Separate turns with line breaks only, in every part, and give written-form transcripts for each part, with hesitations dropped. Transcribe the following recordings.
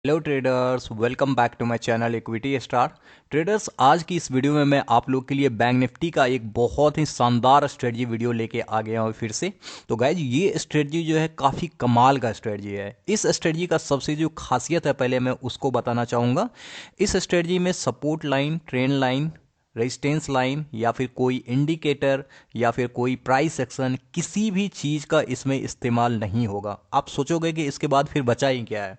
Hello traders, welcome back to my channel equity star. Traders, आज की इस video में मैं आप लोग के लिए बैंक निफ्टी का एक बहुत ही शानदार स्ट्रेटजी वीडियो लेके आ गया हूँ फिर से। तो गाइज, ये स्ट्रेटजी जो है काफ़ी कमाल का स्ट्रेटजी है। इस स्ट्रेटजी का सबसे जो खासियत है पहले मैं उसको बताना चाहूँगा। इस स्ट्रेटजी में support line, trend line, resistance line या फिर कोई इंडिकेटर या फिर कोई प्राइस एक्शन, किसी भी चीज़ का इसमें इस्तेमाल नहीं होगा। आप सोचोगे कि इसके बाद फिर बचा ही क्या है।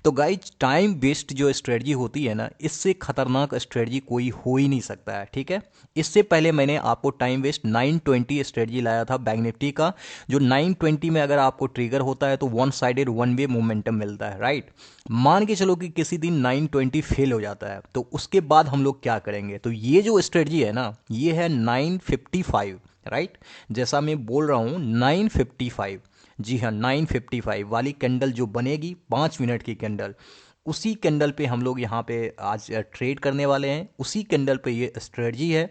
तो गाइज, टाइम बेस्ड जो स्ट्रेटजी होती है ना, इससे खतरनाक स्ट्रेटजी कोई हो ही नहीं सकता है। ठीक है, इससे पहले मैंने आपको टाइम वेस्ट 920 स्ट्रेटजी लाया था बैंक निफ्टी का, जो 920 में अगर आपको ट्रिगर होता है तो one sided one way momentum मिलता है, राइट। मान के चलो कि किसी दिन 920 फेल हो जाता है, तो उसके बाद हम लोग क्या करेंगे। तो ये जो स्ट्रेटजी है ना, ये है 955, राइट। जैसा मैं बोल रहा हूँ 955, जी हाँ, 955 वाली कैंडल जो बनेगी 5 मिनट की कैंडल, उसी कैंडल पे हम लोग यहाँ पे आज ट्रेड करने वाले हैं। उसी कैंडल पे ये स्ट्रेटजी है।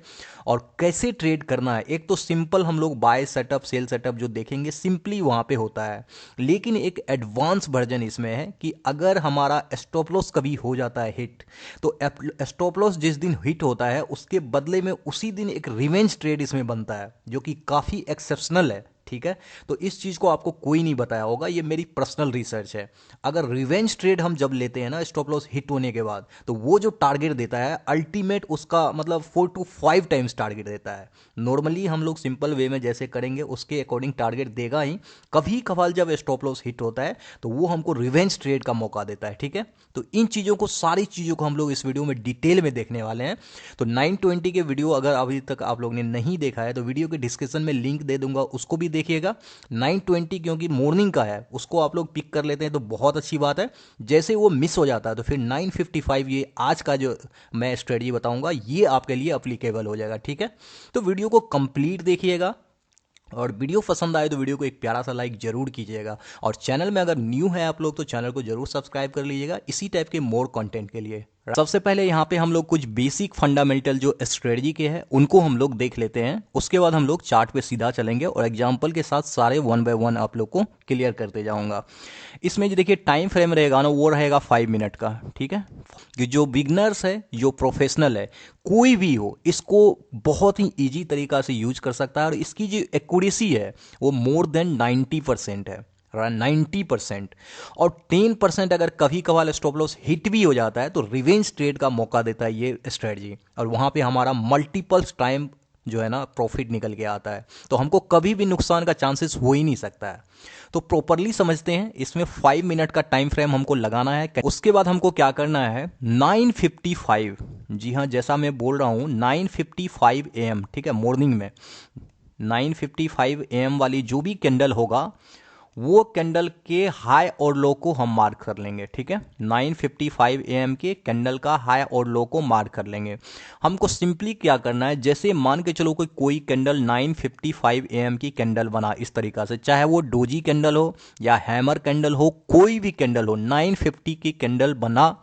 और कैसे ट्रेड करना है, एक तो सिंपल हम लोग बाय सेटअप सेल सेटअप जो देखेंगे सिंपली वहाँ पे होता है, लेकिन एक एडवांस वर्जन इसमें है कि अगर हमारा स्टॉप लॉस कभी हो जाता है हिट, तो स्टॉप लॉस जिस दिन हिट होता है उसके बदले में उसी दिन एक रिवेंज ट्रेड इसमें बनता है, जो कि काफ़ी एक्सेप्शनल है। ठीक है, तो इस चीज़ को आपको कोई नहीं बताया होगा, ये मेरी पर्सनल रिसर्च है। अगर रिवेंज ट्रेड हम जब लेते हैं ना स्टॉप लॉस हिट होने के बाद, तो वो जो टारगेट देता है अल्टीमेट उसका मतलब 4 to 5 टाइम्स टारगेट देता है। नॉर्मली हम लोग सिंपल वे में जैसे करेंगे उसके अकॉर्डिंग टारगेट देगा ही। कभी कभार जब स्टॉप लॉस हिट होता है तो वो हमको रिवेंज ट्रेड का मौका देता है। ठीक है, तो इन चीज़ों को, सारी चीज़ों को हम लोग इस वीडियो में डिटेल में देखने वाले हैं। तो 920 के वीडियो अगर अभी तक आप लोग ने नहीं देखा है तो वीडियो के डिस्क्रिप्शन में लिंक दे दूंगा, उसको भी देखिएगा। 920 क्योंकि मॉर्निंग का है, उसको आप लोग पिक कर लेते हैं तो बहुत अच्छी बात है। जैसे वो मिस हो जाता है तो फिर 955 ये आज का जो मैं स्ट्रेटजी बताऊंगा ये आपके लिए अप्लीकेबल हो जाएगा। ठीक है, तो वीडियो को कंप्लीट देखिएगा, और वीडियो पसंद आए तो वीडियो को एक प्यारा सा लाइक जरूर कीजिएगा। और चैनल में अगर न्यू है आप लोग तो चैनल को जरूर सब्सक्राइब कर लीजिएगा इसी टाइप के मोर कंटेंट के लिए। सबसे पहले यहाँ पे हम लोग कुछ बेसिक फंडामेंटल जो स्ट्रेटजी के हैं उनको हम लोग देख लेते हैं। उसके बाद हम लोग चार्ट पे सीधा चलेंगे और एग्जांपल के साथ सारे वन बाय वन आप लोग को क्लियर करते जाऊंगा। इसमें जो देखिए टाइम फ्रेम रहेगा ना, वो रहेगा 5 मिनट का। ठीक है, कि जो बिगनर्स है, जो प्रोफेशनल है, कोई भी हो, इसको बहुत ही ईजी तरीका से यूज कर सकता है। और इसकी जो एक्यूरेसी है वो मोर देन 90% है, 90%। और 10% अगर कभी कभार स्टॉप लॉस हिट भी हो जाता है तो रिवेंज ट्रेड का मौका देता है ये स्ट्रेटजी, और वहां पे हमारा मल्टीपल्स टाइम जो है ना प्रॉफिट निकल के आता है, तो हमको कभी भी नुकसान का चांसेस हो ही नहीं सकता है। तो प्रॉपरली समझते हैं, इसमें 5 मिनट का टाइम फ्रेम हमको लगाना है। उसके बाद हमको क्या करना है, 955, जी हाँ, जैसा मैं बोल रहा हूँ 955 AM, ठीक है, मॉर्निंग में 955 AM वाली जो भी कैंडल होगा वो कैंडल के हाई और लो को हम मार्क कर लेंगे। ठीक है, 955 AM के कैंडल का हाई और लो को मार्क कर लेंगे। हमको सिंपली क्या करना है, जैसे मान के चलो कोई कैंडल 955 AM की कैंडल बना इस तरीका से, चाहे वो डोजी कैंडल हो या हैमर कैंडल हो, कोई भी कैंडल हो, 950 की कैंडल बना,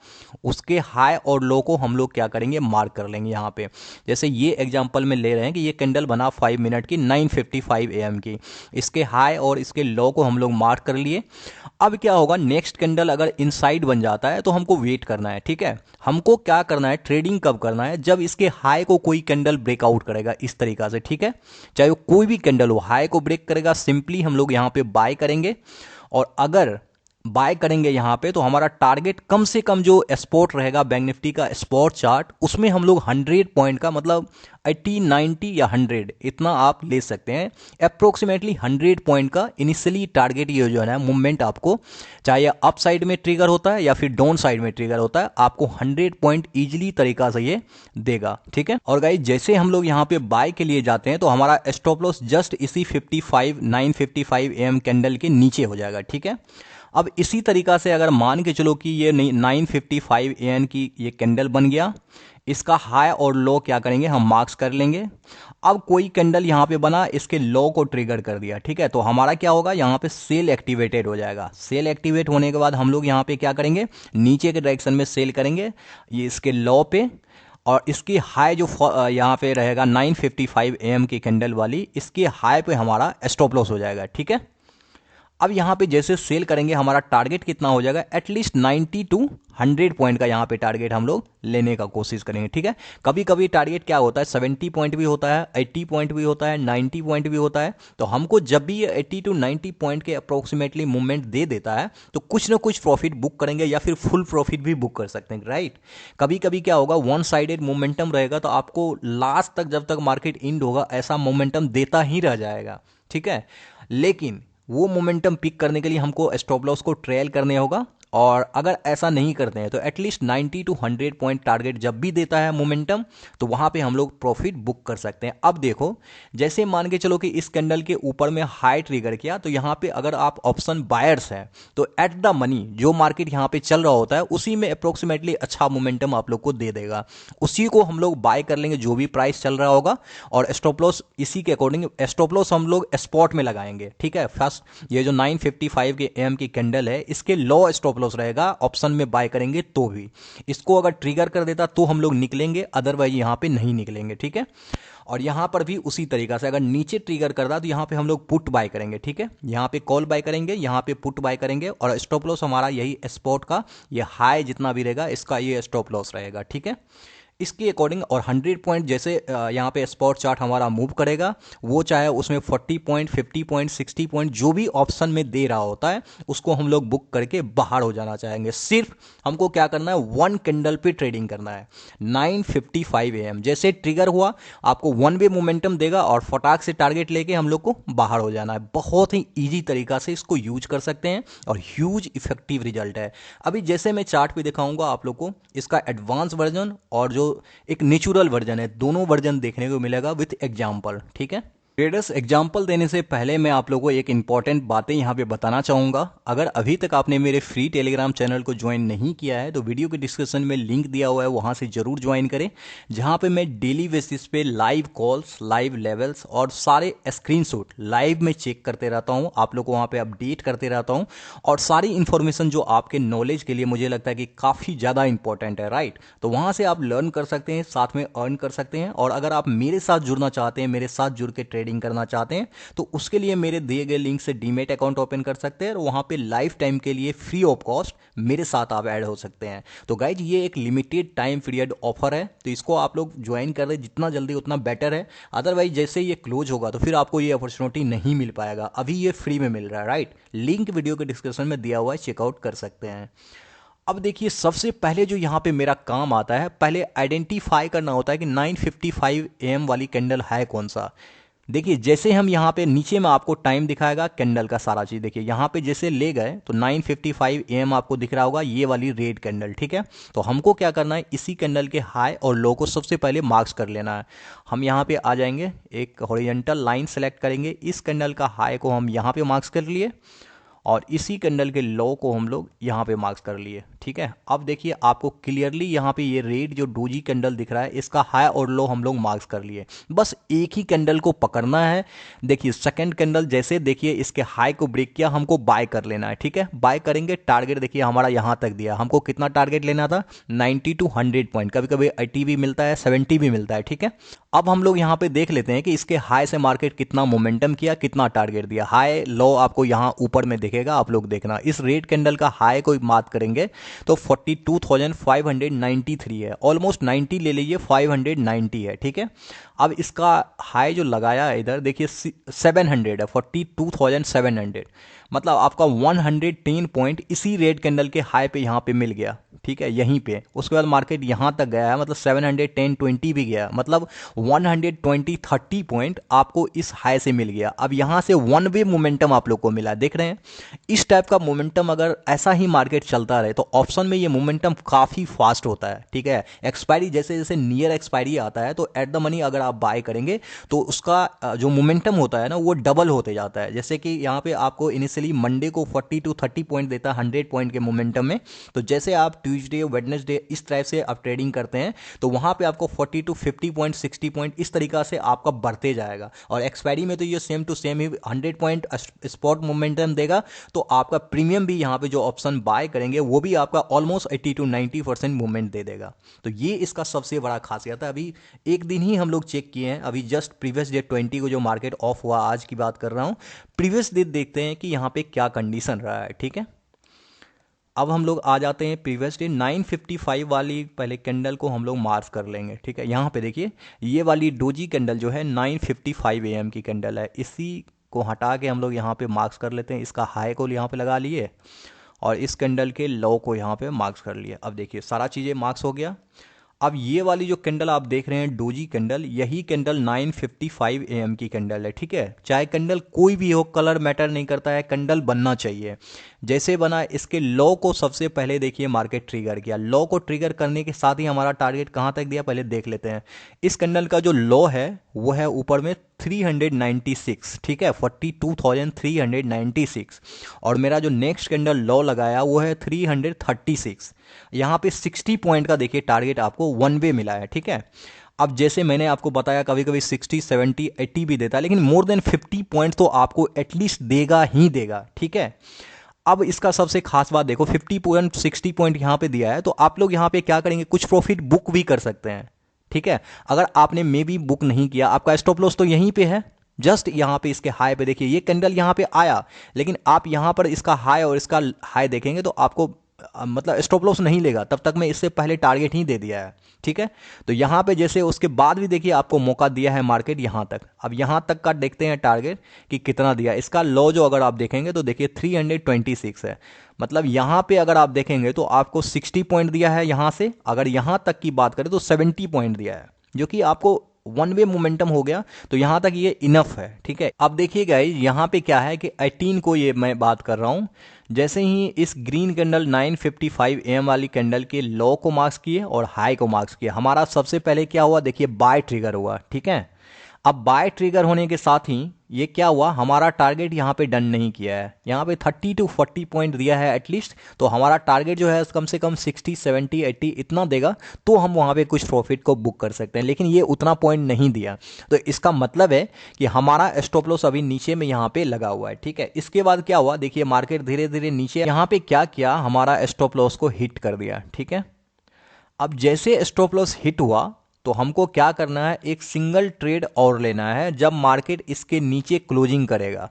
उसके हाई और लो को हम लोग क्या करेंगे, मार्क कर लेंगे यहाँ पे। जैसे ये एग्जांपल में ले रहे हैं कि ये कैंडल बना 5 मिनट की 955 AM की, इसके हाई और इसके लो को हम लोग मार्क कर लिए। अब क्या होगा, नेक्स्ट कैंडल अगर इनसाइड बन जाता है तो हमको वेट करना है। ठीक है, हमको क्या करना है, ट्रेडिंग कब करना है, जब इसके हाई को कोई कैंडल ब्रेकआउट करेगा इस तरीका से। ठीक है, चाहे वो कोई भी कैंडल हो, हाई को ब्रेक करेगा, सिंपली हम लोग यहाँ पे बाय करेंगे। और अगर बाय करेंगे यहाँ पे तो हमारा टारगेट कम से कम जो स्पॉट रहेगा बैंक निफ्टी का स्पॉट चार्ट, उसमें हम लोग 100 पॉइंट का, मतलब 80 90 या 100 इतना आप ले सकते हैं। अप्रोक्सीमेटली 100 पॉइंट का इनिशियली टारगेट ये जो है मूवमेंट आपको, चाहे अप साइड में ट्रिगर होता है या फिर डाउन साइड में ट्रिगर होता है, आपको 100 पॉइंट इजीली तरीका से ये देगा। ठीक है, और गाइस जैसे हम लोग यहाँ पे बाय के लिए जाते हैं तो हमारा स्टॉप लॉस जस्ट इसी 955 AM कैंडल के नीचे हो जाएगा। ठीक है, अब इसी तरीका से अगर मान के चलो कि ये 955 AM की ये कैंडल बन गया, इसका हाई और लो क्या करेंगे, हम मार्क्स कर लेंगे। अब कोई कैंडल यहाँ पे बना, इसके लो को ट्रिगर कर दिया। ठीक है, तो हमारा क्या होगा, यहाँ पे सेल एक्टिवेटेड हो जाएगा। सेल एक्टिवेट होने के बाद हम लोग यहाँ पे क्या करेंगे, नीचे के डायरेक्शन में सेल करेंगे, ये इसके लो पे। और इसकी हाई जो यहाँ पे रहेगा 955 AM की कैंडल वाली, इसके हाई पे हमारा स्टॉप लॉस हो जाएगा। ठीक है, अब यहाँ पे जैसे सेल करेंगे हमारा टारगेट कितना हो जाएगा, एटलीस्ट 90 टू 100 पॉइंट का यहाँ पे टारगेट हम लोग लेने का कोशिश करेंगे, ठीक है। कभी कभी टारगेट क्या होता है, 70 पॉइंट भी होता है, 80 पॉइंट भी होता है, 90 पॉइंट भी होता है। तो हमको जब भी ये 80 टू 90 पॉइंट के अप्रोक्सीमेटली मूवमेंट दे देता है तो कुछ ना कुछ प्रॉफिट बुक करेंगे या फिर फुल प्रॉफिट भी बुक कर सकते हैं, राइट। कभी कभी क्या होगा, वन साइडेड मोमेंटम रहेगा तो आपको लास्ट तक जब तक मार्केट एंड होगा ऐसा मोमेंटम देता ही रह जाएगा, ठीक है। लेकिन वो मोमेंटम पिक करने के लिए हमको स्टॉप लॉस को ट्रेल करने होगा, और अगर ऐसा नहीं करते हैं तो एटलीस्ट 90 टू 100 पॉइंट टारगेट जब भी देता है मोमेंटम तो वहां पे हम लोग प्रॉफिट बुक कर सकते हैं। अब देखो, जैसे मान के चलो कि इस कैंडल के ऊपर में हाई ट्रिगर किया, तो यहां पे अगर आप ऑप्शन बायर्स हैं तो एट द मनी जो मार्केट यहां पे चल रहा होता है उसी में अप्रोक्सीमेटली अच्छा मोमेंटम आप लोग को दे देगा, उसी को हम लोग बाय कर लेंगे जो भी प्राइस चल रहा होगा, और स्टॉप लॉस इसी के अकॉर्डिंग स्टॉप लॉस हम लोग स्पॉट में लगाएंगे, ठीक है। फर्स्ट ये जो 955 के एम की कैंडल है इसके लो स्टॉप लॉस रहेगा, ऑप्शन में बाय करेंगे तो भी इसको अगर ट्रिगर कर देता तो हम लोग निकलेंगे, अदरवाइज यहां पे नहीं निकलेंगे, ठीक है। और यहां पर भी उसी तरीका से अगर नीचे ट्रिगर करता तो यहां पे हम लोग पुट बाय करेंगे, ठीक है। यहां पे कॉल बाय करेंगे, यहां पे पुट बाय करेंगे, और स्टॉप लॉस हमारा यही स्पॉट का ये हाई जितना भी रहेगा इसका ये स्टॉप लॉस रहेगा, ठीक है। इसके अकॉर्डिंग और 100 पॉइंट जैसे यहाँ पे स्पॉट चार्ट हमारा मूव करेगा, वो चाहे उसमें 40 पॉइंट 50 पॉइंट 60 पॉइंट जो भी ऑप्शन में दे रहा होता है उसको हम लोग बुक करके बाहर हो जाना चाहेंगे। सिर्फ हमको क्या करना है, वन कैंडल पे ट्रेडिंग करना है। 9:55 AM जैसे ट्रिगर हुआ आपको वन वे मोमेंटम देगा और फटाक से टारगेट लेके हम लोग को बाहर हो जाना है। बहुत ही ईजी तरीका से इसको यूज कर सकते हैं और ह्यूज इफेक्टिव रिजल्ट है। अभी जैसे मैं चार्ट पे दिखाऊंगा आप लोग को इसका एडवांस वर्जन और जो एक नेचुरल वर्जन है, दोनों वर्जन देखने को मिलेगा विथ एग्जाम्पल, ठीक है। ट्रेडर्स, एग्जाम्पल देने से पहले मैं आप लोगों को एक इंपॉर्टेंट बातें यहाँ पे बताना चाहूँगा। अगर अभी तक आपने मेरे फ्री टेलीग्राम चैनल को ज्वाइन नहीं किया है तो वीडियो के डिस्क्रिप्शन में लिंक दिया हुआ है, वहाँ से जरूर ज्वाइन करें, जहाँ पे मैं डेली बेसिस पे लाइव कॉल्स, लाइव लेवल्स और सारे स्क्रीनशॉट लाइव में चेक करते रहता हूँ, आप लोग को वहाँ पे अपडेट करते रहता हूँ, और सारी इन्फॉर्मेशन जो आपके नॉलेज के लिए मुझे लगता है कि काफ़ी ज़्यादा इंपॉर्टेंट है, राइट। तो वहाँ से आप लर्न कर सकते हैं, साथ में अर्न कर सकते हैं। और अगर आप मेरे साथ जुड़ना चाहते हैं, मेरे साथ जुड़ के ट्रेडिंग करना चाहते हैं तो उसके लिए मेरे दिए गए लिंक से डीमेट अकाउंट ओपन कर सकते हैं और वहां पे लाइफ टाइम के लिए फ्री ऑफ कॉस्ट मेरे साथ आप ऐड हो सकते हैं। तो गाइज ये एक लिमिटेड टाइम पीरियड ऑफर है, तो इसको आप लोग ज्वाइन कर रहे जितना जल्दी उतना बेटर है। अदरवाइज जैसे ये क्लोज होगा तो फिर आपको ये अपॉर्चुनिटी नहीं मिल पाएगा। अभी ये फ्री में मिल रहा है, राइट। लिंक वीडियो के डिस्क्रिप्शन में दिया हुआ है, चेकआउट कर सकते हैं। अब देखिए, सबसे पहले जो यहाँ पे मेरा काम आता है, पहले आइडेंटिफाई करना होता है कि 9:55 AM वाली कैंडल है कौन सा। देखिए जैसे हम यहाँ पे नीचे में आपको टाइम दिखाएगा कैंडल का सारा चीज, देखिए यहाँ पे जैसे ले गए तो 9:55 AM आपको दिख रहा होगा, ये वाली रेड कैंडल, ठीक है। तो हमको क्या करना है, इसी कैंडल के हाई और लो को सबसे पहले मार्क्स कर लेना है। हम यहाँ पे आ जाएंगे, एक हॉरिजॉन्टल लाइन सेलेक्ट करेंगे, इस कैंडल का हाई को हम यहाँ पे मार्क्स कर लिए और इसी कैंडल के लो को हम लोग यहाँ पे मार्क्स कर लिए, ठीक है। अब देखिए आपको क्लियरली यहाँ पे ये रेड जो डोजी कैंडल दिख रहा है इसका हाई और लो हम लोग मार्क्स कर लिए। बस एक ही कैंडल को पकड़ना है। देखिए सेकंड कैंडल जैसे देखिए इसके हाई को ब्रेक किया, हमको बाय कर लेना है, ठीक है। बाय करेंगे, टारगेट देखिए हमारा यहाँ तक दिया, हमको कितना टारगेट लेना था, 90 टू 100 पॉइंट, कभी कभी 80 भी मिलता है, 70 भी मिलता है, ठीक है। अब हम लोग यहाँ पे देख लेते हैं कि इसके हाई से मार्केट कितना मोमेंटम किया, कितना टारगेट दिया। हाई लो आपको यहाँ ऊपर में दिखेगा, आप लोग देखना। इस रेड कैंडल का हाई को बात करेंगे तो 42,593 है, ऑलमोस्ट 90 ले लीजिए, 590 है, ठीक है। अब इसका हाई जो लगाया है इधर देखिए 700 है, 42,700, मतलब आपका 110 पॉइंट इसी रेड कैंडल के हाई पे यहाँ पे मिल गया, ठीक है, यहीं पे। उसके बाद मार्केट यहाँ तक गया है, मतलब 710 20 भी गया, मतलब 120 30 पॉइंट आपको इस हाई से मिल गया। अब यहाँ से वन वे मोमेंटम आप लोग को मिला, देख रहे हैं। इस टाइप का मोमेंटम अगर ऐसा ही मार्केट चलता रहे तो ऑप्शन में ये मोमेंटम काफी फास्ट होता है, ठीक है। एक्सपायरी जैसे जैसे नियर एक्सपायरी आता है तो एट द मनी अगर आप बाय करेंगे तो उसका जो मोमेंटम होता है ना वो डबल होते जाता है। जैसे कि यहाँ पे आपको इनिशियली मंडे को 40 टू 30 पॉइंट देता है 100 पॉइंट के मोमेंटम में, तो जैसे आप ट्यूसडे वेडनेसडे इस तरह से आप ट्रेडिंग करते हैं तो वहाँ पे आपको 40 to 50 पॉइंट 60 पॉइंट इस तरीका से आपका बढ़ते जाएगा। और एक्सपायरी में तो ये सेम टू सेम ही 100 पॉइंट स्पॉट मोमेंटम देगा, तो आपका प्रीमियम भी यहाँ पे जो ऑप्शन बाय करेंगे वो भी आपका ऑलमोस्ट 80 to 90% मूवमेंट दे देगा। तो ये इसका सबसे बड़ा खासियत है। अभी एक दिन ही हम लोग चेक किए हैं, अभी जस्ट प्रीवियस डे 20 को जो मार्केट ऑफ हुआ, आज की बात कर रहा हूँ, प्रीवियस डे देखते हैं कि यहाँ पे क्या कंडीशन रहा है। ठीक है, अब हम लोग आ जाते हैं प्रीवियस डे 955 वाली पहले कैंडल को हम लोग मार्क कर लेंगे। ठीक है, यहाँ पे देखिए ये वाली डोजी कैंडल जो है 9:55 AM की कैंडल है, इसी को हटा के हम लोग यहाँ पे मार्क्स कर लेते हैं। इसका हाई को यहाँ पे लगा लिए और इस कैंडल के लो को यहाँ पे मार्क्स कर लिए। अब देखिए सारा चीज़ें मार्क्स हो गया। अब ये वाली जो कैंडल आप देख रहे हैं डोजी कैंडल, यही कैंडल 9:55 AM की कैंडल है। ठीक है, चाहे कैंडल कोई भी हो, कलर मैटर नहीं करता है, कैंडल बनना चाहिए। जैसे बना, इसके लो को सबसे पहले देखिए मार्केट ट्रिगर किया। लो को ट्रिगर करने के साथ ही हमारा टारगेट कहाँ तक दिया पहले देख लेते हैं। इस कैंडल का जो लो है वो है ऊपर में 396। ठीक है, 42,396। और मेरा जो नेक्स्ट कैंडल लो लगाया वो है 336। यहाँ पे 60 पॉइंट का देखिए टारगेट आपको वन वे मिला है। ठीक है, अब जैसे मैंने आपको बताया कभी कभी 60, 70, 80 भी देता है, लेकिन मोर देन 50 पॉइंट तो आपको एटलीस्ट देगा ही देगा। ठीक है, अब इसका सबसे खास बात देखो, 50 पॉइंट 60 पॉइंट यहाँ पे दिया है, तो आप लोग यहाँ पे क्या करेंगे, कुछ प्रॉफिट बुक भी कर सकते हैं। ठीक है, अगर आपने मे बी बुक नहीं किया, आपका स्टॉप लॉस तो यहीं पे है, जस्ट यहाँ पे इसके हाई पे देखिए, ये कैंडल यहाँ पे आया, लेकिन आप यहाँ पर इसका हाई और इसका हाई देखेंगे तो आपको मतलब स्टॉप लॉस नहीं लेगा, तब तक मैं इससे पहले टारगेट ही दे दिया है। ठीक है, तो यहाँ पे जैसे उसके बाद भी देखिए आपको मौका दिया है मार्केट यहाँ तक। अब यहाँ तक का देखते हैं टारगेट कि कितना दिया। इसका लो जो अगर आप देखेंगे तो देखिए 326 है, मतलब यहाँ पे अगर आप देखेंगे तो आपको 60 पॉइंट दिया है यहाँ से, अगर यहाँ तक की बात करें तो 70 पॉइंट दिया है, जो कि आपको वन वे मोमेंटम हो गया, तो यहां तक ये इनफ है। ठीक है, अब देखिए गाइस यहाँ पे क्या है कि 18 को ये मैं बात कर रहा हूं, जैसे ही इस ग्रीन कैंडल 9:55 AM वाली कैंडल के लो को मार्क्स किए और हाई को मार्क्स किए, हमारा सबसे पहले क्या हुआ देखिए, बाय ट्रिगर हुआ। ठीक है, अब बाय ट्रिगर होने के साथ ही ये क्या हुआ, हमारा टारगेट यहाँ पे डन नहीं किया है, यहाँ पे 30 to 40 पॉइंट दिया है एटलीस्ट, तो हमारा टारगेट जो है कम से कम 60, 70, 80 इतना देगा तो हम वहाँ पे कुछ प्रॉफिट को बुक कर सकते हैं, लेकिन ये उतना पॉइंट नहीं दिया, तो इसका मतलब है कि हमारा स्टॉप लॉस अभी नीचे में यहाँ पे लगा हुआ है। ठीक है, इसके बाद क्या हुआ देखिए, मार्केट धीरे धीरे नीचे यहाँ पे क्या किया, हमारा स्टॉप लॉस को हिट कर दिया। ठीक है, अब जैसे स्टॉप लॉस हिट हुआ तो हमको क्या करना है, एक सिंगल ट्रेड और लेना है जब मार्केट इसके नीचे क्लोजिंग करेगा,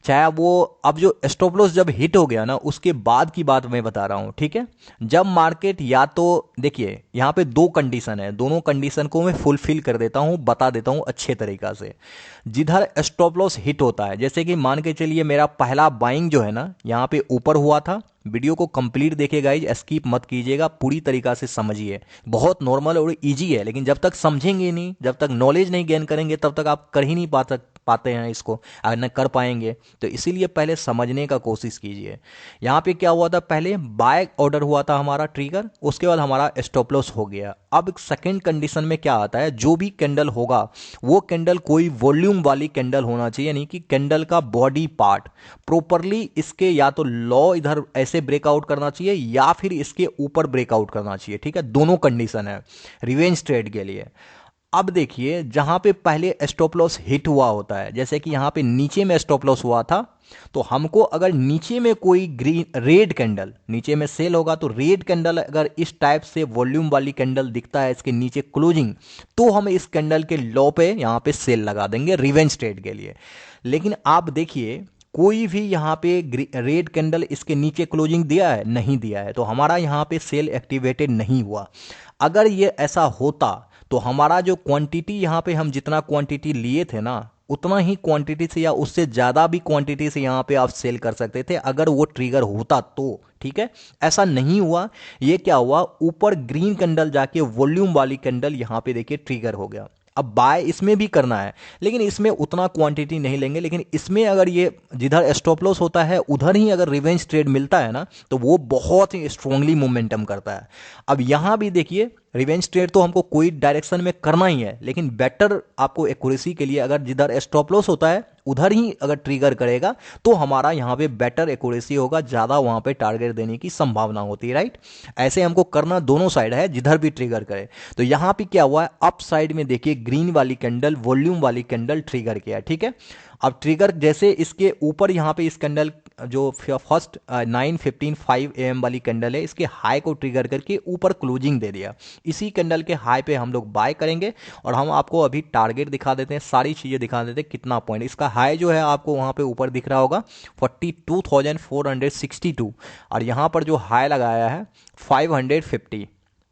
चाहे वो अब जो स्टॉप लॉस जब हिट हो गया ना उसके बाद की बात मैं बता रहा हूं। ठीक है, जब मार्केट या तो देखिए यहाँ पे दो कंडीशन है, दोनों कंडीशन को मैं फुलफिल कर देता हूं, बता देता हूं अच्छे तरीका से। जिधर स्टॉप लॉस हिट होता है, जैसे कि मान के चलिए मेरा पहला बाइंग जो है ना यहाँ पे ऊपर हुआ था, वीडियो को कंप्लीट देखिए गाइज, स्किप मत कीजिएगा, पूरी तरीका से समझिए, बहुत नॉर्मल और इजी है, लेकिन जब तक समझेंगे नहीं, जब तक नॉलेज नहीं गेन करेंगे तब तक आप कर ही नहीं पाते हैं इसको, अगर न कर पाएंगे तो इसीलिए पहले समझने का कोशिश कीजिए। यहाँ पे क्या हुआ था, पहले बाय ऑर्डर हुआ था हमारा ट्रिगर, उसके बाद हमारा स्टॉप लॉस हो गया। अब सेकंड कंडीशन में क्या आता है, जो भी कैंडल होगा वो कैंडल कोई वॉल्यूम वाली कैंडल होना चाहिए, यानी कि कैंडल का बॉडी पार्ट प्रॉपरली इसके या तो लो इधर ऐसे ब्रेकआउट करना चाहिए या फिर इसके ऊपर ब्रेकआउट करना चाहिए। ठीक है, दोनों कंडीशन है रिवेंज ट्रेड के लिए। अब देखिए जहां पे पहले स्टॉप लॉस हिट हुआ होता है, जैसे कि यहां पे नीचे में स्टॉप लॉस हुआ था, तो हमको अगर नीचे में कोई ग्रीन रेड कैंडल नीचे में सेल होगा, तो रेड कैंडल अगर इस टाइप से वॉल्यूम वाली कैंडल दिखता है इसके नीचे क्लोजिंग, तो हम इस कैंडल के लो पे यहां पे सेल लगा देंगे रिवेंज ट्रेड के लिए। लेकिन आप देखिए कोई भी यहाँ पे रेड कैंडल इसके नीचे क्लोजिंग दिया है, नहीं दिया है, तो हमारा यहाँ पे सेल एक्टिवेटेड नहीं हुआ। अगर ये ऐसा होता तो हमारा जो क्वांटिटी यहाँ पे हम जितना क्वांटिटी लिए थे ना, उतना ही क्वांटिटी से या उससे ज़्यादा भी क्वांटिटी से यहाँ पे आप सेल कर सकते थे अगर वो ट्रिगर होता तो। ठीक है, ऐसा नहीं हुआ। ये क्या हुआ, ऊपर ग्रीन कैंडल जाके वॉल्यूम वाली कैंडल यहाँ पे देखिए ट्रिगर हो गया। अब बाय इसमें भी करना है, लेकिन इसमें उतना क्वांटिटी नहीं लेंगे, लेकिन इसमें अगर ये जिधर स्टॉप लॉस होता है उधर ही अगर रिवेंज ट्रेड मिलता है ना, तो वो बहुत ही स्ट्रांगली मोमेंटम करता है। अब यहाँ भी देखिए रिवेंज ट्रेड तो हमको कोई डायरेक्शन में करना ही है, लेकिन बेटर आपको एक्यूरेसी के लिए अगर जिधर स्टॉप लॉस होता है उधर ही अगर ट्रिगर करेगा तो हमारा यहाँ पे बेटर एक्यूरेसी होगा, ज़्यादा वहाँ पे टारगेट देने की संभावना होती है, राइट। ऐसे हमको करना दोनों साइड है, जिधर भी ट्रिगर करे। तो यहाँ पे क्या हुआ है, अप साइड में देखिए ग्रीन वाली कैंडल, वॉल्यूम वाली कैंडल ट्रिगर किया, ठीक है। अब ट्रिगर जैसे इसके ऊपर यहाँ पे इस कैंडल जो फर्स्ट 9:15 AM वाली कैंडल है, इसके हाई को ट्रिगर करके ऊपर क्लोजिंग दे दिया। इसी कैंडल के हाई पे हम लोग बाय करेंगे और हम आपको अभी टारगेट दिखा देते हैं, सारी चीज़ें दिखा देते हैं कितना पॉइंट। इसका हाई जो है आपको वहाँ पे ऊपर दिख रहा होगा 42,462 और यहाँ पर जो हाई लगाया है 550,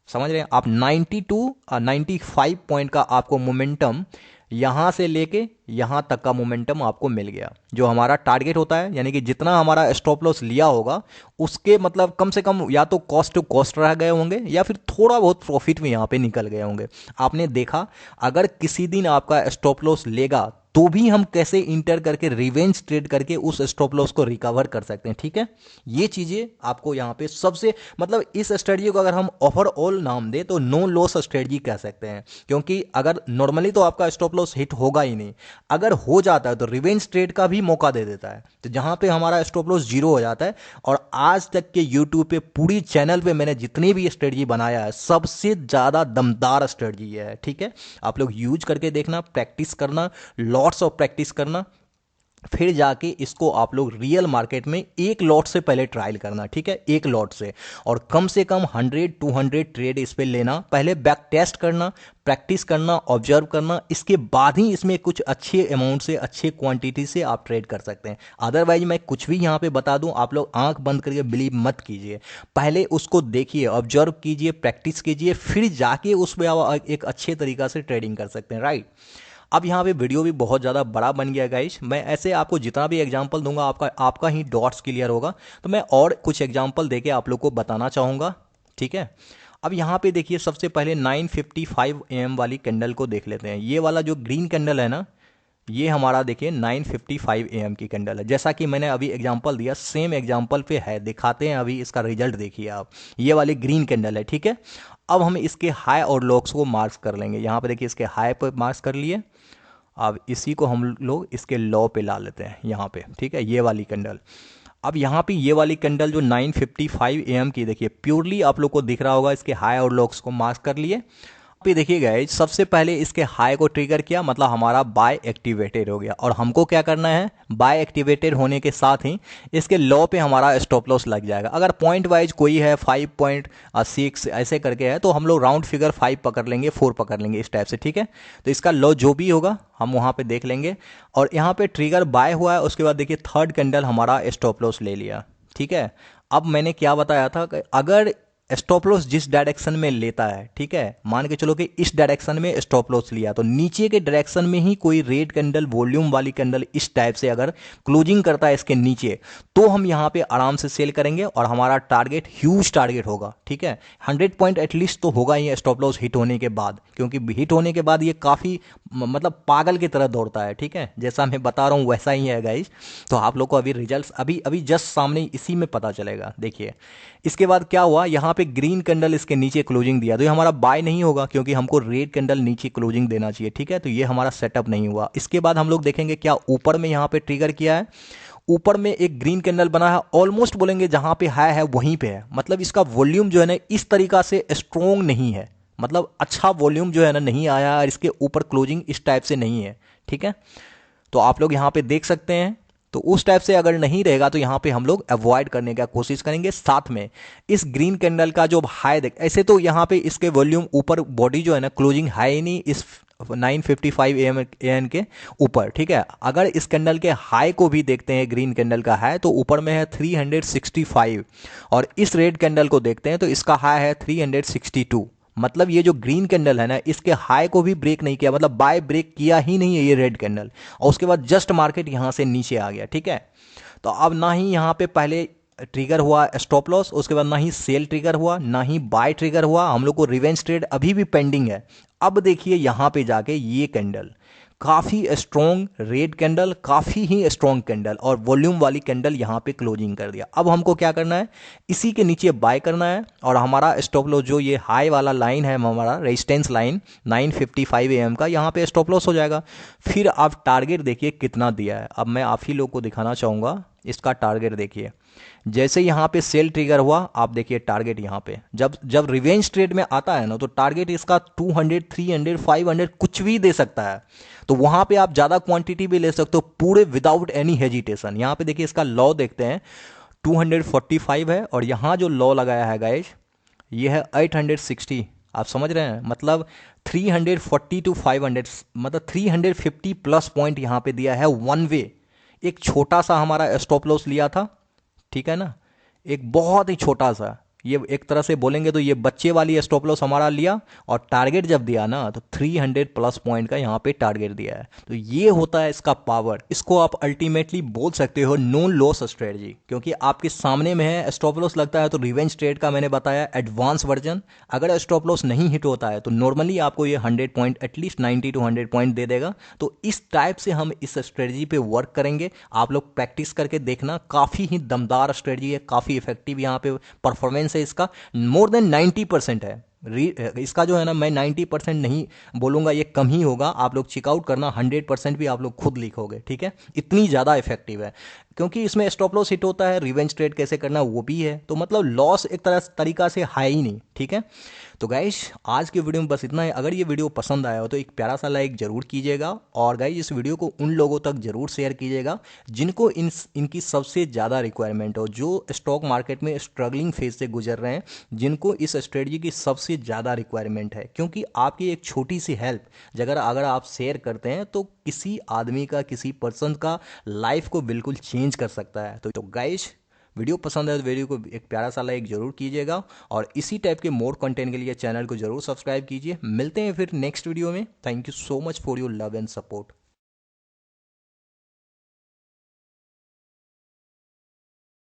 समझ रहे हैं आप। 95 पॉइंट का आपको मोमेंटम यहाँ से लेके यहाँ तक का मोमेंटम आपको मिल गया। जो हमारा टारगेट होता है, यानी कि जितना हमारा स्टॉप लॉस लिया होगा उसके मतलब कम से कम या तो कॉस्ट टू कॉस्ट रह गए होंगे या फिर थोड़ा बहुत प्रॉफिट में यहाँ पे निकल गए होंगे। आपने देखा अगर किसी दिन आपका स्टॉप लॉस लेगा तो भी हम कैसे इंटर करके रिवेंज ट्रेड करके उस स्टॉप लॉस को रिकवर कर सकते हैं, ठीक है। ये चीज़ें आपको यहाँ पे सबसे मतलब इस स्ट्रेटजी को अगर हम ओवरऑल नाम दें तो नो लॉस स्ट्रेटजी कह सकते हैं, क्योंकि अगर नॉर्मली तो आपका स्टॉप लॉस हिट होगा ही नहीं, अगर हो जाता है तो रिवेंज ट्रेड का भी मौका दे देता है। तो जहाँ पे हमारा स्टॉप लॉस जीरो हो जाता है। और आज तक के यूट्यूब पे पूरी चैनल पे मैंने जितनी भी स्ट्रेटजी बनाया है सबसे ज़्यादा दमदार स्ट्रेटजी है, ठीक है। आप लोग यूज करके देखना, प्रैक्टिस करना, लॉट्स ऑफ प्रैक्टिस करना, फिर जाके इसको आप लोग रियल मार्केट में एक लॉट से पहले ट्रायल करना, ठीक है, एक लॉट से। और कम से कम 100-200 ट्रेड इस पे लेना, पहले बैक टेस्ट करना, प्रैक्टिस करना, ऑब्जर्व करना, इसके बाद ही इसमें कुछ अच्छे अमाउंट से, अच्छे क्वांटिटी से आप ट्रेड कर सकते हैं। अदरवाइज मैं कुछ भी यहाँ पे बता दूं, आप लोग आंख बंद करके बिलीव मत कीजिए, पहले उसको देखिए, ऑब्जर्व कीजिए, प्रैक्टिस कीजिए, फिर जाके उसमें आप एक अच्छे तरीका से ट्रेडिंग कर सकते हैं, राइट। अब यहाँ पे वीडियो भी बहुत ज़्यादा बड़ा बन गया गाइस। मैं ऐसे आपको जितना भी एग्जांपल दूंगा आपका ही डॉट्स क्लियर होगा, तो मैं और कुछ एग्जांपल देके आप लोग को बताना चाहूँगा, ठीक है। अब यहाँ पे देखिए सबसे पहले 9:55 AM वाली कैंडल को देख लेते हैं। ये वाला जो ग्रीन कैंडल है ना, ये हमारा देखिए 9:55 AM की कैंडल है। जैसा कि मैंने अभी एग्जांपल दिया, सेम एग्जांपल पे है, दिखाते हैं अभी इसका रिजल्ट देखिए आप। ये वाली ग्रीन कैंडल है, ठीक है। अब हम इसके हाई और लोक्स को मार्क्स कर लेंगे। यहाँ पे देखिए इसके हाई पर मार्क्स कर लिए, अब इसी को हम लोग इसके लो पे ला लेते हैं यहाँ पे, ठीक है, ये वाली कैंडल। अब यहाँ पे ये वाली कैंडल जो 9:55 AM की देखिए, प्योरली आप लोग को दिख रहा होगा, इसके हाई और लोक्स को मार्क कर लिए। पे देखिए गाइस, सबसे पहले इसके हाई को ट्रिगर किया, मतलब हमारा बाय एक्टिवेटेड हो गया। और हमको क्या करना है, बाय एक्टिवेटेड होने के साथ ही इसके लो पे हमारा स्टॉप लॉस लग जाएगा। अगर पॉइंट वाइज कोई है 5.6 ऐसे करके है तो हम लोग राउंड फिगर 5 पकड़ लेंगे, 4 पकड़ लेंगे, इस टाइप से, ठीक है। तो इसका लो जो भी होगा हम वहाँ पे देख लेंगे। और यहाँ पे ट्रिगर बाय हुआ है, उसके बाद देखिए थर्ड कैंडल हमारा स्टॉप लॉस ले लिया, ठीक है। अब मैंने क्या बताया था कि अगर स्टॉप लॉस जिस डायरेक्शन में लेता है, ठीक है, मान के चलो कि इस डायरेक्शन में स्टॉप लॉस लिया, तो नीचे के डायरेक्शन में ही कोई रेड कैंडल, वॉल्यूम वाली कैंडल इस टाइप से अगर क्लोजिंग करता है इसके नीचे, तो हम यहाँ पे आराम से सेल करेंगे और हमारा टारगेट ह्यूज टारगेट होगा, ठीक है। 100 पॉइंट एटलीस्ट तो होगा ही स्टॉप लॉस हिट होने के बाद, क्योंकि हिट होने के बाद ये काफ़ी मतलब पागल की तरह दौड़ता है, ठीक है। जैसा मैं बता रहा हूँ वैसा ही है गाइस। तो आप लोग को अभी रिजल्ट अभी जस्ट सामने इसी में पता चलेगा। देखिए इसके बाद क्या हुआ, यहाँ पे ग्रीन कैंडल इसके नीचे क्लोजिंग दिया, तो ये हमारा बाय नहीं होगा क्योंकि हमको रेड कैंडल नीचे क्लोजिंग देना चाहिए, ठीक है। तो ये हमारा सेटअप नहीं हुआ। इसके बाद हम लोग देखेंगे क्या ऊपर में यहाँ पे ट्रिगर किया है, ऊपर में एक ग्रीन कैंडल बना है, ऑलमोस्ट बोलेंगे जहां पे हाई है वहीं पे है, मतलब इसका वॉल्यूम जो है ना इस तरीका से स्ट्रोंग नहीं है, मतलब अच्छा वॉल्यूम जो है ना नहीं आया और इसके ऊपर क्लोजिंग इस टाइप से नहीं है, ठीक है। तो आप लोग यहाँ पे देख सकते हैं, तो उस टाइप से अगर नहीं रहेगा तो यहाँ पे हम लोग अवॉइड करने का कोशिश करेंगे। साथ में इस ग्रीन कैंडल का जो हाई देख, ऐसे तो यहाँ पे इसके वॉल्यूम ऊपर बॉडी जो है ना क्लोजिंग हाई नहीं इस 9:55 AM के ऊपर, ठीक है। अगर इस कैंडल के हाई को भी देखते हैं, ग्रीन कैंडल का हाई तो ऊपर में है 365 और इस रेड कैंडल को देखते हैं तो इसका हाई है 362। मतलब ये जो ग्रीन कैंडल है ना इसके हाई को भी ब्रेक नहीं किया, मतलब बाय ब्रेक किया ही नहीं है ये रेड कैंडल, और उसके बाद जस्ट मार्केट यहाँ से नीचे आ गया, ठीक है। तो अब ना ही यहाँ पे पहले ट्रिगर हुआ स्टॉप लॉस, उसके बाद ना ही सेल ट्रिगर हुआ, ना ही बाय ट्रिगर हुआ, हम लोग को रिवेंज ट्रेड अभी भी पेंडिंग है। अब देखिए यहाँ पे जाके ये कैंडल काफ़ी स्ट्रॉन्ग रेड कैंडल, काफ़ी ही स्ट्रॉन्ग कैंडल और वॉल्यूम वाली कैंडल यहाँ पे क्लोजिंग कर दिया। अब हमको क्या करना है, इसी के नीचे बाय करना है और हमारा स्टॉप लॉस जो ये हाई वाला लाइन है, हमारा रेजिस्टेंस लाइन 9:55 AM का, यहाँ पे स्टॉप लॉस हो जाएगा। फिर आप टारगेट देखिए कितना दिया है। अब मैं आप ही लोग को दिखाना चाहूँगा इसका टारगेट। देखिए जैसे यहाँ पे सेल ट्रिगर हुआ, आप देखिए टारगेट यहाँ पे जब रिवेंज ट्रेड में आता है ना, तो टारगेट इसका 200, 300, 500 कुछ भी दे सकता है। तो वहाँ पे आप ज़्यादा क्वांटिटी भी ले सकते हो पूरे विदाउट एनी हेजिटेशन। यहाँ पे देखिए इसका लॉ देखते हैं, 245 है और यहाँ जो लॉ लगाया है गाइस ये है 860। आप समझ रहे हैं, मतलब 340 to 500, मतलब 350 प्लस पॉइंट यहाँ पे दिया है वन वे। एक छोटा सा हमारा स्टॉप लॉस लिया था, ठीक है ना, एक बहुत ही छोटा सा, ये एक तरह से बोलेंगे तो ये बच्चे वाली स्टॉप लॉस हमारा लिया और टारगेट जब दिया ना तो 300 प्लस पॉइंट का यहाँ पे टारगेट दिया है। तो ये होता है इसका पावर। इसको आप अल्टीमेटली बोल सकते हो नो लॉस स्ट्रेटजी, क्योंकि आपके सामने में है। स्टॉप लॉस लगता है तो रिवेंज ट्रेड का मैंने बताया एडवांस वर्जन। अगर स्टॉप लॉस नहीं हिट होता है तो नॉर्मली आपको ये 100 पॉइंट, एटलीस्ट 90 to 100 पॉइंट दे देगा। तो इस टाइप से हम इस स्ट्रेटजी पे वर्क करेंगे। आप लोग प्रैक्टिस करके देखना, काफ़ी ही दमदार स्ट्रेटजी है, काफ़ी इफेक्टिव यहाँ पे परफॉर्मेंस है इसका, मोर देन 90% है। इसका जो है ना, मैं 90% नहीं बोलूँगा, ये कम ही होगा। आप लोग चेकआउट करना, 100% भी आप लोग खुद लिखोगे, ठीक है। इतनी ज़्यादा इफेक्टिव है क्योंकि इसमें स्टॉप लॉस हिट होता है, रिवेंज ट्रेड कैसे करना वो भी है। तो मतलब लॉस एक तरीका से है ही नहीं, ठीक है। तो गाइस आज के वीडियो में बस इतना है। अगर ये वीडियो पसंद आया हो तो एक प्यारा सा लाइक जरूर कीजिएगा और गाइस इस वीडियो को उन लोगों तक जरूर शेयर कीजिएगा जिनको इनकी सबसे ज़्यादा रिक्वायरमेंट हो, जो स्टॉक मार्केट में स्ट्रगलिंग फेज से गुजर रहे हैं, जिनको इस स्ट्रेटजी की सबसे ज़्यादा रिक्वायरमेंट है। क्योंकि आपकी एक छोटी सी हेल्प अगर आप शेयर करते हैं तो किसी आदमी का, किसी पर्सन का लाइफ को बिल्कुल चेंज कर सकता है। तो गाइस वीडियो पसंद है तो वीडियो को एक प्यारा सा लाइक जरूर कीजिएगा और इसी टाइप के मोर कंटेंट के लिए चैनल को जरूर सब्सक्राइब कीजिए। मिलते हैं फिर नेक्स्ट वीडियो में। Thank you so much for your love and support.